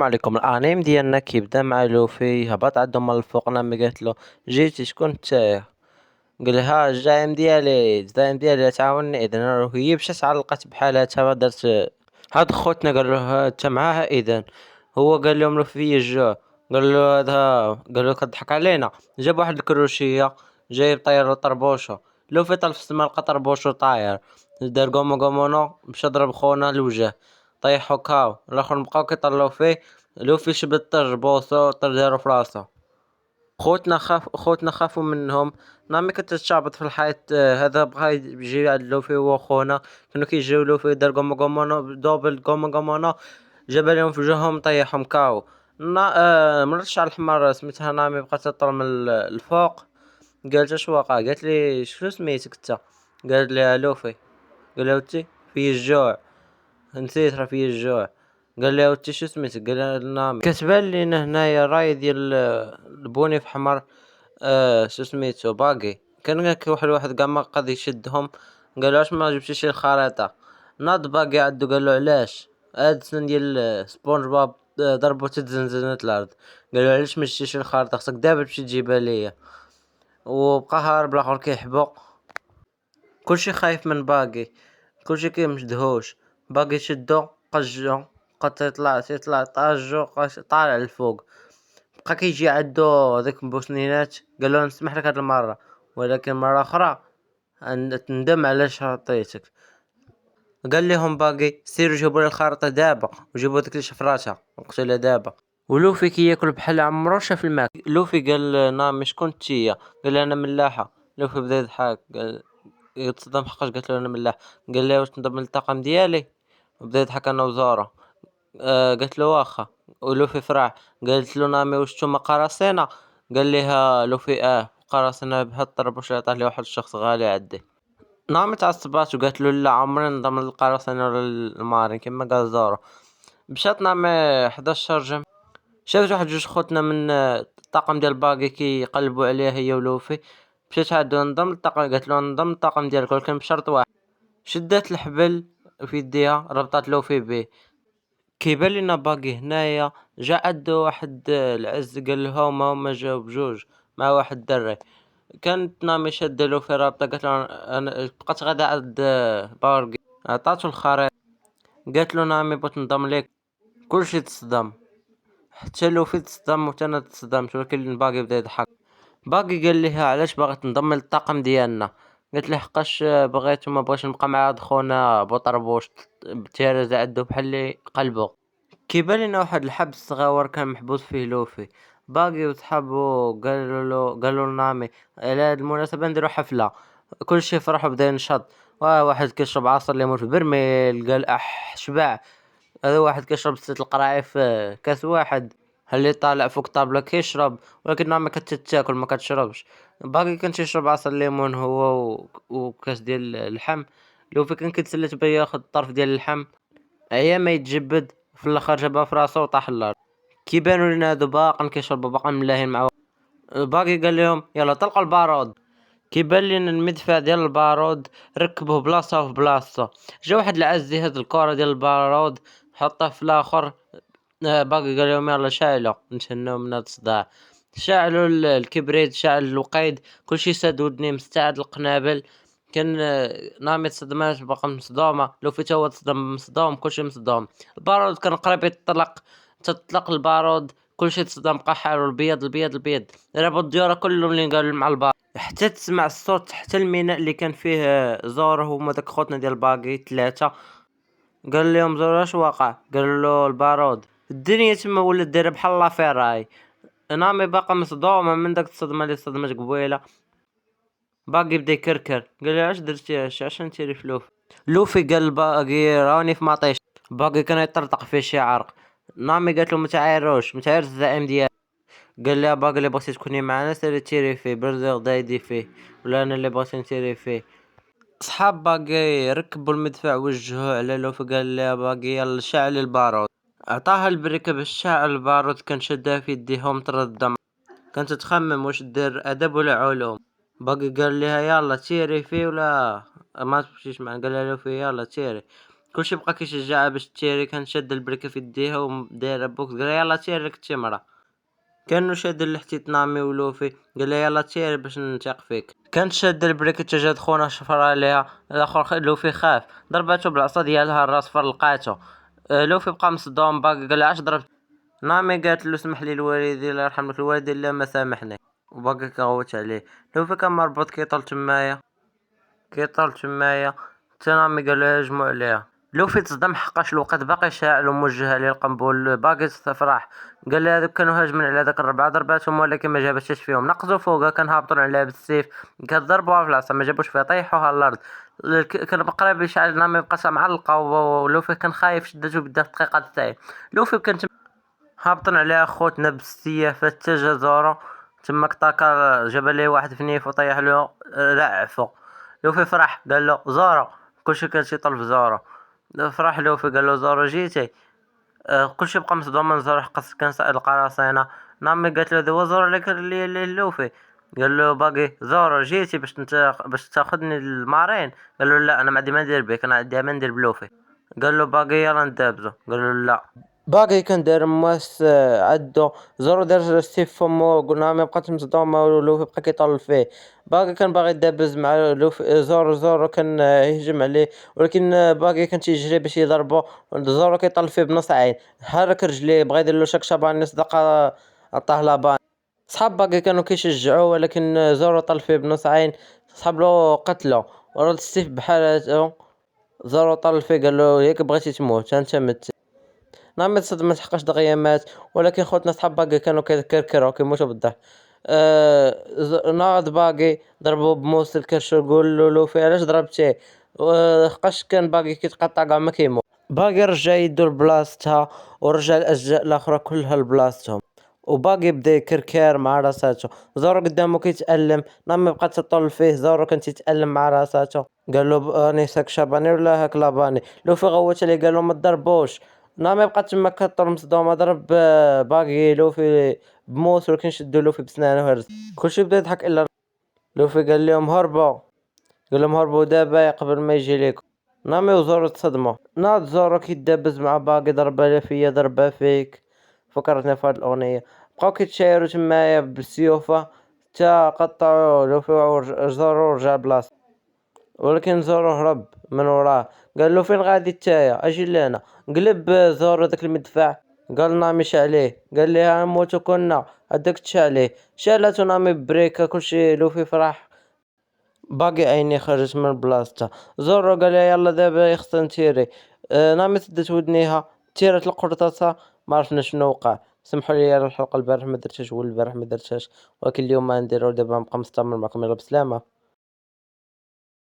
عليكم الانيم ديالنا كيبدا مع لوفي هبط عندهم من الفوق. نامي قالت له جيتي شكون نتايا؟ قال لها الزعيم ديالي تعاوني. اذا هي مشات علقت بحالاتها ما درت. هاد خوتنا قال له انت معاها اذا. هو قال لهم لوفي الجوع. قال له هذا قال له كضحك علينا. جاب واحد الكروشيه جايب طاير طربوشه. لوفي طال في السما لقى طربوشو طاير. دار قومو قومونو مشى ضرب خونا الوجه. طيحو كاو الاخر بقاو كيطلعو فيه. لوفي شبد طر بوسو طر دارو في راسو. خوتنا خافوا منهم. نامي كانت تشعبط في الحيط. هذا بغا يجي عند لوفي هو خونا. كانوا كيجيو لوفي دار قومو قومونو دوبل قومو قومونو. جاب عليهم في وجههم طيحهم كاو. مرت الشعر الحمار سميتها نامي بقات تطر من الفوق. قالت اش واقع؟ قالت لي شنو سميتك انت؟ قالت لي لوفي. قال لها وتي في الجوع. نسيت راه في الجوع. قال لي وتي شو سميتك؟ قال لها نامي. كتبان لينا هنايا راي ديال البوني في حمر. شو سميتو باقي. كان هناك واحد قام قد يشدهم. قالوا علاش ما جبتيش الخريطة؟ ناض باقي عدو قال له علاش؟ هاد السن ديال سبونج بوب ضربو تتزنزنت الارض. قالوا علاش ما جبتيش الخريطة؟ خصك دابا تمشي تجيبها ليا. وبقى هارب الاخر كيحبو. كلشي خايف من باقي. كلشي كيمجدهوش. باقي شدو قجو. بقى تيطلع طاجو طالع الفوق. بقى كيجي عندو هذاك بوسنينات. قالو نسمح لك هاد المرة ولكن مرة أخرى تندم علاش عطيتك. قال لهم باقي سيروا جيبوا لي الخريطة دابا وجيبوا ديك الشفراتها وقتلها دابا. ولوفي كياكل بحال عمرو شاف الماك. لوفي قال نعم شكون نتيا؟ قال انا ملاحة. لوفي بدا يضحك قال يتصدم حقاش قالت له انا ملاح. قال لها واش تنضم للطاقم ديالي؟ وبدا يضحك انا وزارة. قالت له واخا. ولوفي فرح. قالت له نامي واش نتوما قراصنة؟ قال لها لوفي قراصنة بهاد الطربوش اللي عطاه لي واحد الشخص غالي عندي. نعم تعصبات وقالت له لا عمري نضم للقراصنة ولا المارين كما قال زارو. مشات نعم 11 جيم. شافت واحد جوج خوتنا من الطاقم ديال باقي كيقلبوا عليها هي ولوفي. مشات عندو نضم للطاقم. قالت له نضم للطاقم ديالك ولكن بشرط واحد. شدات الحبل في يديها ربطات لوفي به. كيبان لينا باقي هنايا. جا عندو واحد العز قال له هما جاو بجوج مع واحد دري. كانت نامي شاده له في رابطه. قالت له انا بقات غادا عند باورغي. عطاتو الخريطه. قالت له نامي بغيت نضم ليك. كلشي تصدم حتى لوفي تصدم وحتى انا تصدمت ولكن باقي بدا يضحك. باقي قال لها علاش باغي تنضم للطاقم ديالنا؟ قالت له حقاش بغيت وما بغيتش نبقى مع هاد خونا بوطربوش بتيرز عندو بحال اللي قلبو. كيبان لنا واحد الحبس صغير كان محبوس فيه لوفي. باقي وصحابو قالوا نامي على هاد المناسبة نديرو حفلة. كلشي فرح وبدا ينشط. واحد كيشرب عصير ليمون في برميل قال شبع. هذا واحد كيشرب ست القراعي في كاس واحد. اللي طالع فوق طابلة كيشرب ولكن نامي كانت تاكل ما كتشربش. باقي كان تيشرب عصير ليمون هو وكاس ديال اللحم. لوفي كان كيتسلى باه ياخد طرف ديال اللحم. ايا ما يتجبد في الاخر جابها في راسو وطاح الارض. كيبانوا لنا هادو باقا كيشربوا باقا ملاهين مع باقي قال لهم يلا طلقوا البارود. كيبان لنا المدفع ديال البارود ركبوه بلاصه وفي بلاصه. جا واحد العزي هاد الكره ديال البارود حطه في الاخر. باقي قال لهم يلا شعلوا نتهنوا من هاد الصداع. شعلوا الكبريت شعل الوقيد. كلشي ساد ودني مستعد القنابل. كان نامي تصدمات باقا مصدومه. لو في هو تصدم مصدوم كلشي مصدوم. البارود كان قريب يطلق. تطلق البارود كلشي تصدم بقى حالو البيض البيض البيض. رابط الديارة كلهم اللي قالوا مع البارود حتى تسمع الصوت حتى الميناء اللي كان فيه زور هما داك خوتنا ديال باقي ثلاثه. قال لهم زور اش واقع؟ قالوا له البارود. الدنيا تما ولات دايره بحال لافيراي. نامي باقا مصدومه من داك الصدمه اللي صدمت قبيله. باقي بدا يكركر. قال لي علاش درتي علاش نتيري في لوفي؟ لوفي قال باقي راني في مطيش. باقي كان يطرطق فيه شي عرق. نامي قالت له متعايرش الزعيم ديالي. قال لها باقي اللي بغيتي تكوني معنا سيري تيري فيه برزيغ دايدي فيه ولا انا اللي بغيت نتيري فيه. صحاب باقي ركبوا المدفع وجهوه على لوفي. قال لها باقي يلا شعل البارود. عطاها البريكة باش تشعل البارود. كان شدها في يديهم طرد الدم. كانت تخمم واش دير ادب ولا علوم. باقي قال لها يلا تيري فيه ولا ما تمشيش معنا. قال لها لوفي يلا تيري. كلشي بقى كيشجعها باش تيري، كانت شادة البركة في يديها ودايرة بوكس، قالها يلاه تيري راك تيمرة. كانوا شاد الحتيت نامي ولوفي، قال لها يلا تيري باش نثيق فيك. كانت شادة البريك حتى جات خونا شفر عليها، الاخر لوفي خاف، ضرباتو بالعصا ديالها الراس فرلقاتو. لوفي بقى مصدوم، باقي قال لها علاش ضربت. نامي قالت له اسمح لي الوالدي الله يرحم لك الوالدي لا ما سامحني، وباقي كغوت عليه. لوفي كان مربوط كيطل تمايا، حتى نامي قال له يهجموا عليها. لوفي تصدم حقاش الوقت باقي شاعل وموجه عليه القنبول، باقي تفرح. قال لي هذوك كانوا هاجمين على هذاك الربعه ضرباتهم ولكن ما جابتش فيهم، نقزوا فوقها كان هابطين عليها بالسيف، كضربوها في العصا ما جابوش فيها طيحوها على الارض. كان قريب يشعل، نامي بقى معلقه ولوفي كان خايف، شدته بدا في دقيقه تاعي. لوفي كان هابطين عليها خوتنا بالسياف حتى جا زورو تماك طاكا، جاب ليه واحد فنيف وطيح له رعفو. لوفي فرح قال له زورو، كلشي كان يطلب زورو. فرح لوفي قال له زورو جيتي. كلشي بقى مصدوم من زورو حقاش كان سائل القراصنة. نامي قالت له هذا هو زورو اللي لوفي. قال له باقي زورو جيتي باش تاخذني للمارين. قال له لا انا ما عندي ما ندير بك، انا عندي ما ندير بلوفي. قال له باقي يلا ندابزو. قال له لا. باقي كان داير مواس عدو. زورو دار ستيف فمو، قلنا ما بقات مصدومة ولوفي بقى كيطول فيه. باقي كان باغي يدابز مع لوفي. زورو كان يهجم عليه، ولكن باقي كان تيجري باش يضربو. زورو كيطل فيه بنص عين، حرك رجليه بغا يدير له شكشباني صدق، عطاه لابان. صحاب باقي كانوا كيشجعوه ولكن زورو طل فيه بنص عين، صحاب قتلو ورد ستيف بحالته. زورو طل فيه قال له ياك بغيتي تموت انت مت. نعم ما تحققش دغيا مات، ولكن خوتنا صحاب باقي كانوا كيكركروا كيموتوا بالضحك. ناض باقي ضربوا بموس الكرش، يقول له لوفي علاش ضربتيه. حقاش كان باقي كيتقطع كاع ما كيموت. باقي رجع يدو لبلاصتها، ورجع الاشجار الاخرى كلها لبلاصتهم، وباقي بدا يكركر مع راساتو. زورو قدامه كيتألم، نامي بقات تطول فيه. زورو كان تيتألم مع راساتو، قال له راني ساك شاباني ولا هاك لاباني. لوفي غوت عليه قال له ما تضربوش. نامي بقى تما كطر مصدومة، ضرب باقي لوفي بموس، ولكن شدو لوفي بسنانه وهرس. كلشي بدا يضحك الا لوفي. قال لهم هربوا، قال لهم هربوا دابا قبل ما يجي ليكم. نامي وزورو تصدموا. ناض زورو كيدابز مع باقي، ضربة لي فيا ضربة فيك، فكرتني في هاد الأغنية. بقاو كيتشايرو تمايا بالسيوفة تا قطعو لوفي، زورو رجع بلاصتو. ولكن زورو هرب من وراه، قال له فين غادي نتايا اجي لهنا. قلب زورو داك المدفع، قال نامي شعليه، قال لي نموتو كنا هداك تشعليه. شالاتو نامي بريكا، كلشي لوفي فرح. باقي عيني خرجت من بلاصتها. زورو قال لها يلا دابا خصنا نتيري. نامي سدت ودنيها، تيرت القرطاسة. ما عرفنا شنو وقع. سمحوا لي على الحلقة البارح ما درتهاش والبارح ما درتهاش، ولكن اليوم ما نديرو، دابا نبقى مستمر معكم. يلا بسلامة.